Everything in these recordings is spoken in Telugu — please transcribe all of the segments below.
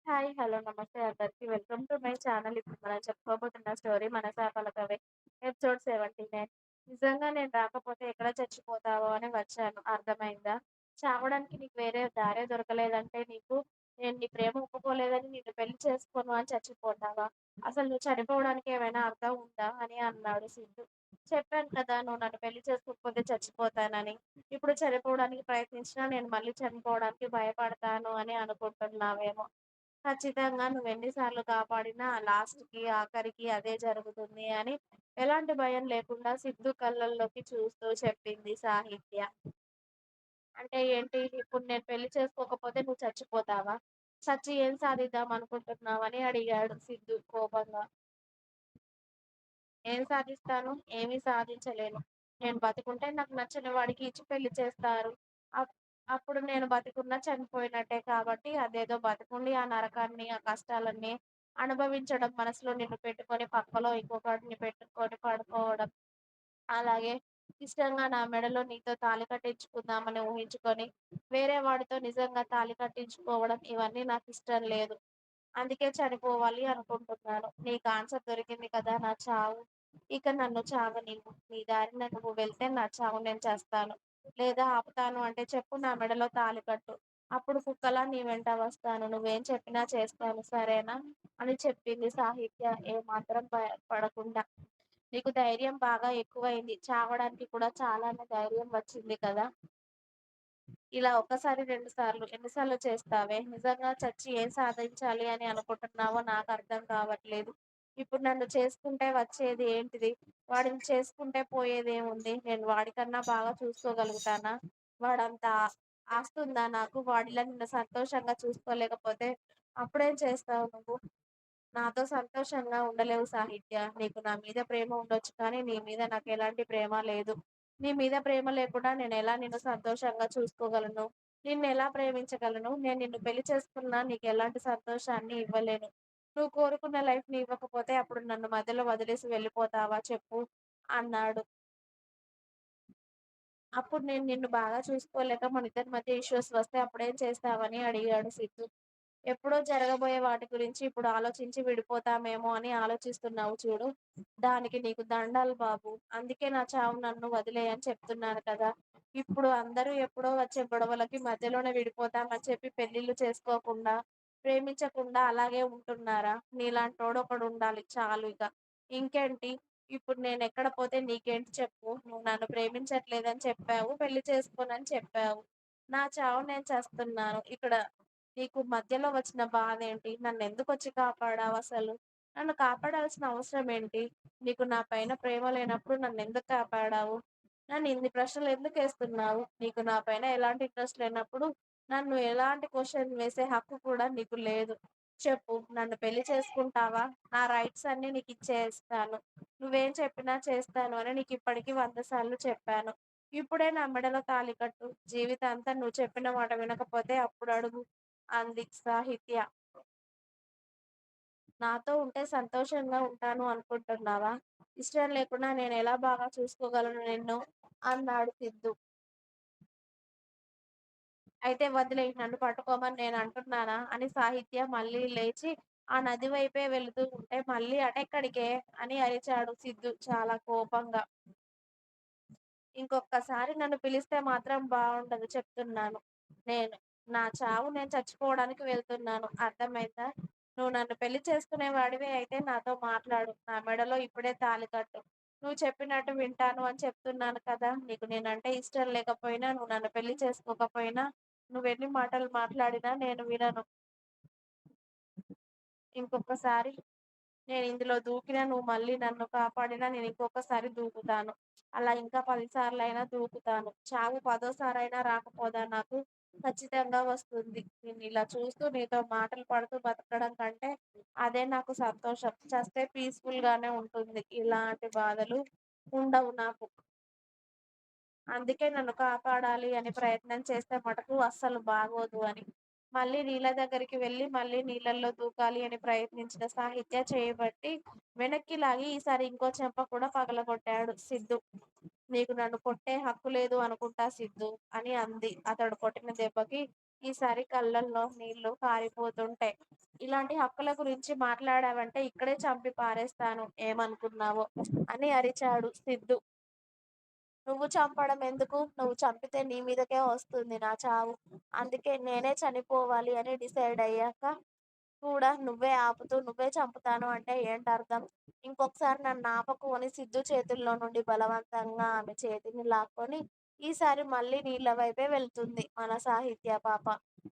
హాయ్. హలో. నమస్తే అందరికి. Welcome to my channel. ఇప్పుడు మనం చెప్పుకోబోతున్న స్టోరీ 'మనసా పలకవే' ఎపిసోడ్ 79. నిజంగా నేను రాకపోతే ఎక్కడ చచ్చిపోతావో అని వచ్చాను. అర్థమైందా? చావడానికి నీకు వేరే దారే దొరకలేదంటే నేను నీ ప్రేమ ఒప్పుకోలేదని నిన్ను పెళ్లి చేసుకోను అని చచ్చిపోతావా? అసలు నువ్వు చనిపోవడానికి ఏమైనా అర్థం ఉందా? అని అన్నాడు సిద్ధు. చెప్పాను కదా నువ్వు నన్ను పెళ్లి చేసుకోకపోతే చచ్చిపోతానని. ఇప్పుడు చనిపోవడానికి ప్రయత్నించినా నేను మళ్ళీ చనిపోవడానికి భయపడతాను అని అనుకుంటున్నావేమో. ఖచ్చితంగా నువ్వెన్ని సార్లు కాపాడినా లాస్ట్‌కి, ఆఖరికి అదే జరుగుతుంది అని ఎలాంటి భయం లేకుండా సిద్ధు కళ్ళల్లోకి చూస్తూ చెప్పింది సాహిత్య. అంటే ఏంటి? ఇప్పుడు నేను పెళ్లి చేసుకోకపోతే నువ్వు చచ్చిపోతావా? చచ్చి ఏం సాధిద్దాం అనుకుంటున్నావని అడిగాడు సిద్ధు కోపంగా. ఏం సాధిస్తాను? ఏమీ సాధించలేను. నేను బతికుంటే నాకు నచ్చిన వాడికి ఇచ్చి పెళ్లి చేస్తారు. అప్ అప్పుడు నేను బతికున్నా చనిపోయినట్టే కాబట్టి అదేదో బతికుండి ఆ నరకాన్ని, ఆ కష్టాలన్నీ అనుభవించడం మనసులో నిన్ను పెట్టుకొని పక్కలో ఇంకొకడిని పెట్టుకొని పడుకోవడం. అలాగే ఇష్టంగా నా మెడలో నీతో తాళి కట్టించుకుందామని ఊహించుకొని, వేరే వాడితో నిజంగా తాళి కట్టించుకోవడం ఇవన్నీ నాకిష్టం లేదు. అందుకే చనిపోవాలి అనుకుంటున్నాను. నీకు ఆన్సర్ దొరికింది కదా! నా చావు. ఇక నన్ను చావనివ్వు. నీ దారిన నువ్వు వెళ్తే నా చావు నేను చస్తాను. లేదా ఆపుతాను అంటే చెప్పు నా మెడలో తాళి కట్టు. అప్పుడు కుక్కలా నీ వెంట వస్తాను. నువ్వేం చెప్పినా చేస్తాను. సరేనా? అని చెప్పింది సాహిత్య ఏమాత్రం భయపడకుండా. నీకు ధైర్యం బాగా ఎక్కువైంది. చావడానికి కూడా చాలానే ధైర్యం వచ్చింది కదా! ఇలా ఒక్కసారి, 2 సార్లు ఎన్ని సార్లు చేస్తావే? నిజంగా చచ్చి ఏం సాధించాలి అని అనుకుంటున్నావో నాకర్థం కావట్లేదు. ఇప్పుడు నన్ను చేసుకుంటే వచ్చేది ఏంటిది? వాడిని చేసుకుంటే పోయేదేముంది? నేను వాడికన్నా బాగా చూసుకోగలుగుతానా? వాడంత ఆస్తుందా నాకు? వాడిలా నిన్ను సంతోషంగా చూసుకోలేకపోతే అప్పుడేం చేస్తావు నువ్వు? నాతో సంతోషంగా ఉండలేవు సాహిత్య. నీకు నా మీద ప్రేమ ఉండొచ్చు కానీ, నీ మీద నాకెలాంటి ప్రేమ లేదు. నీ మీద ప్రేమ లేకుండా నేనెలా నిన్ను సంతోషంగా చూసుకోగలను? నిన్నెలా ప్రేమించగలను? నేను నిన్ను పెళ్లి చేసుకున్నా నీకెలాంటి సంతోషాన్ని ఇవ్వలేను. నువ్వు కోరుకున్న లైఫ్‌ని ఇవ్వకపోతే అప్పుడు నన్ను మధ్యలో వదిలేసి వెళ్ళిపోతావా చెప్పు? అన్నాడు. అప్పుడు నేను నిన్ను బాగా చూసుకోలేక మనిద్దరి మధ్య ఇష్యూస్ వస్తే అప్పుడేం చేస్తావని అడిగాడు సిద్ధు. ఎప్పుడో జరగబోయే వాటి గురించి ఇప్పుడు ఆలోచించి విడిపోతామేమో అని ఆలోచిస్తున్నావు చూడు. దానికి నీకు దండాలు బాబు. అందుకే నా చావు నన్ను వదిలేయ్ అని చెప్తున్నాను కదా! ఇప్పుడు అందరూ ఎప్పుడో వచ్చే గొడవలకి మధ్యలోనే విడిపోతామని చెప్పి పెళ్ళిళ్ళు చేసుకోకుండా, ప్రేమించకుండా అలాగే ఉంటున్నారా? నీలాంటోడొకడుండాలి చాలు ఇక. ఇంకేంటి? ఇప్పుడు నేనెక్కడ పోతే నీకేంటి చెప్పు? నువ్వు నన్ను ప్రేమించట్లేదని చెప్పావు. పెళ్లి చేసుకోనని చెప్పావు. నా చావు నేను చస్తున్నాను. ఇక్కడ నీకు మధ్యలో వచ్చిన బాధేంటి? నన్నెందుకొచ్చి కాపాడావసలు? నన్ను కాపాడాల్సిన అవసరం ఏంటి? నీకు నా పైన ప్రేమ లేనప్పుడు నన్నెందుకు కాపాడావు? నన్ను ఇన్ని ప్రశ్నలెందుకేస్తున్నావు? నీకు నా పైన ఎలాంటి ఇంట్రెస్ట్ లేనప్పుడు నన్ను ఎలాంటి క్వెషన్ వేసే హక్కు కూడా నీకు లేదు. చెప్పు నన్ను పెళ్లి చేసుకుంటావా? నా రైట్స్ అన్నీ నీకిచ్చేస్తాను. నువ్వేం చెప్పినా చేస్తాను అని నీకిప్పటికి 100 సార్లు చెప్పాను. ఇప్పుడే నా మెడలో తాళి కట్టు. జీవితాంతం నువ్వు చెప్పిన మాట వినకపోతే అప్పుడడుగు అంది సాహిత్య. నాతో ఉంటే సంతోషంగా ఉంటాను అనుకుంటున్నావా? ఇష్టం లేకుండా నేనెలా బాగా చూసుకోగలను నిన్ను? అన్నాడు సిద్ధు. అయితే వదిలేయ్ నన్ను పట్టుకోమని నేనంటున్నానా? అని సాహిత్య మళ్ళీ లేచి ఆ నది వైపే వెళుతూ ఉంటే మళ్ళీ అటెక్కడికే? అని అరిచాడు సిద్ధు చాలా కోపంగా. ఇంకొక్కసారి నన్ను పిలిస్తే మాత్రం బావుండదు చెప్తున్నాను. నేను నా చావు నేను చచ్చిపోవడానికి వెళ్తున్నాను. అర్థమైందా? నువ్వు నన్ను పెళ్లి చేసుకునేవాడివే అయితే నాతో మాట్లాడు. నా మెడలో ఇప్పుడే తాళి కట్టు. నువ్వు చెప్పినట్టు వింటాను అని చెప్తున్నాను కదా! నీకు నేనంటే ఇష్టం లేకపోయినా, నువ్వు నన్ను పెళ్లి చేసుకోకపోయినా, నువ్వెన్ని మాటలు మాట్లాడినా నేను వినను. ఇంకొకసారి నేనిందులో దూకినా నువ్వు మళ్ళీ నన్ను కాపాడినా నేనింకొకసారి దూకుతాను. అలా ఇంకా 10 సార్లయినా దూకుతాను. చావు పదోసారైనా రాకపోదా నాకు? ఖచ్చితంగా వస్తుంది. నిన్నిలా చూస్తూ నీతో మాటలు పడుతూ బతకడం కంటే అదే నాకు సంతోషం. చస్తే పీస్‌ఫుల్‌గానే ఉంటుంది. ఇలాంటి బాధలు ఉండవు నాకు. అందుకే నన్ను కాపాడాలి అని ప్రయత్నం చేస్తే మటుకు అస్సలు బాగోదు అని. మళ్ళీ నీళ్ళ దగ్గరికి వెళ్లి మళ్ళీ నీళ్ళల్లో దూకాలి అని ప్రయత్నించిన సాహిత్య చేయబట్టి వెనక్కి లాగి ఈసారి ఇంకో చెంప కూడా పగలగొట్టాడు సిద్ధు. "నీకు నన్ను కొట్టే హక్కు లేదు అనుకుంటా సిద్ధూ" అని అంది. అతడు కొట్టిన దెబ్బకి ఈసారి కళ్ళల్లో నీళ్ళు కారిపోతుంటాయి. ఇలాంటి హక్కుల గురించి మాట్లాడావంటే ఇక్కడే చంపి పారేస్తాను ఏమనుకున్నావో అని అరిచాడు సిద్ధు. నువ్వు చంపడం ఎందుకు? నువ్వు చంపితే నీ మీదకే వస్తుంది నా చావు. అందుకే నేనే చనిపోవాలి అని డిసైడ్ అయ్యాక కూడా నువ్వే ఆపుతూ నువ్వే చంపుతాను అంటే ఏంటర్థం? ఇంకొకసారి నన్నాపకు అని సిద్ధు చేతుల్లో నుండి బలవంతంగా ఆమె చేతిని లాక్కొని ఈసారి మళ్ళీ నీళ్ళ వైపే వెళ్తుంది మన సాహిత్య పాప.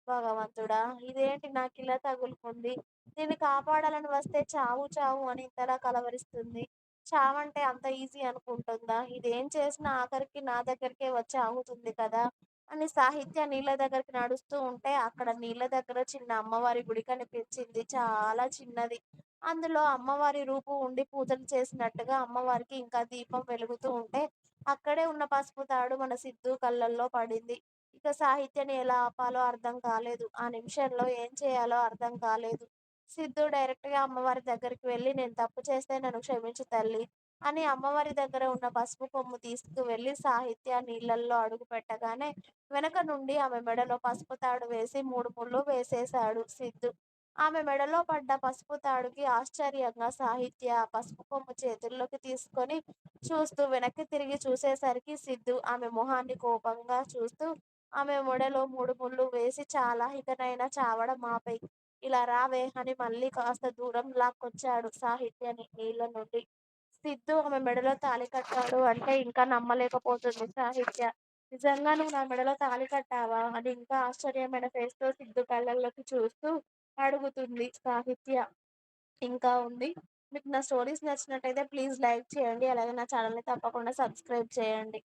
భగవంతుడా! ఇదేంటి నాకిలా తగులుకుంది? దీన్ని కాపాడాలని వస్తే చావు చావు అని ఇంతలా కలవరిస్తుంది. చావంటే అంత ఈజీ అనుకుంటుందా? ఇదేం చేసినా ఆఖరికి నా దగ్గరికే వచ్చి ఆగుతుంది కదా! అని సాహిత్య నీళ్ళ దగ్గరికి నడుస్తూ ఉంటే అక్కడ నీళ్ళ దగ్గర చిన్న అమ్మవారి గుడి కనిపించింది. చాలా చిన్నది. అందులో అమ్మవారి రూపు ఉండి పూజలు చేసినట్టుగా అమ్మవారికి ఇంకా దీపం వెలుగుతూ ఉంటే అక్కడే ఉన్న పసుపు తాడు మన సిద్ధు కళ్ళల్లో పడింది. ఇక సాహిత్యని ఎలా ఆపాలో అర్థం కాలేదు. ఆ నిమిషంలో ఏం చేయాలో అర్థం కాలేదు. సిద్ధు డైరెక్ట్‌గా అమ్మవారి దగ్గరికి వెళ్లి నేను తప్పు చేస్తే నన్ను క్షమించు తల్లి అని అమ్మవారి దగ్గర ఉన్న పసుపు కొమ్ము తీసుకువెళ్లి సాహిత్య నీళ్ళల్లో అడుగుపెట్టగానే వెనక నుండి ఆమె మెడలో పసుపు తాడు వేసి 3 ముళ్ళు వేసేశాడు సిద్ధు. ఆమె మెడలో పడ్డ పసుపు తాడుకి ఆశ్చర్యంగా సాహిత్య ఆ పసుపు కొమ్ము చేతుల్లోకి తీసుకొని చూస్తూ వెనక్కి తిరిగి చూసేసరికి సిద్ధు ఆమె మొహాన్ని కోపంగా చూస్తూ ఆమె మెడలో 3 ముళ్ళు వేసి చాలా ఇకనైనా చావడం ఆపేయ్. ఇలా రావే అని మళ్ళీ కాస్త దూరం లాక్కొచ్చాడు సాహిత్యని నీళ్ళ నుండి. సిద్ధు ఆమె మెడలో తాళి కట్టాడు అంటే ఇంకా నమ్మలేకపోతుంది సాహిత్య. నిజంగా నువ్వు నా మెడలో తాళి కట్టావా? అని ఇంకా ఆశ్చర్యమైన ఫేస్‌తో సిద్ధు కళ్ళల్లోకి చూస్తూ అడుగుతుంది సాహిత్య. ఇంకా ఉంది. మీకు నా స్టోరీస్ నచ్చినట్టయితే ప్లీజ్ లైక్ చేయండి. అలాగే నా ఛానెల్‌ని తప్పకుండా సబ్స్క్రైబ్ చేయండి.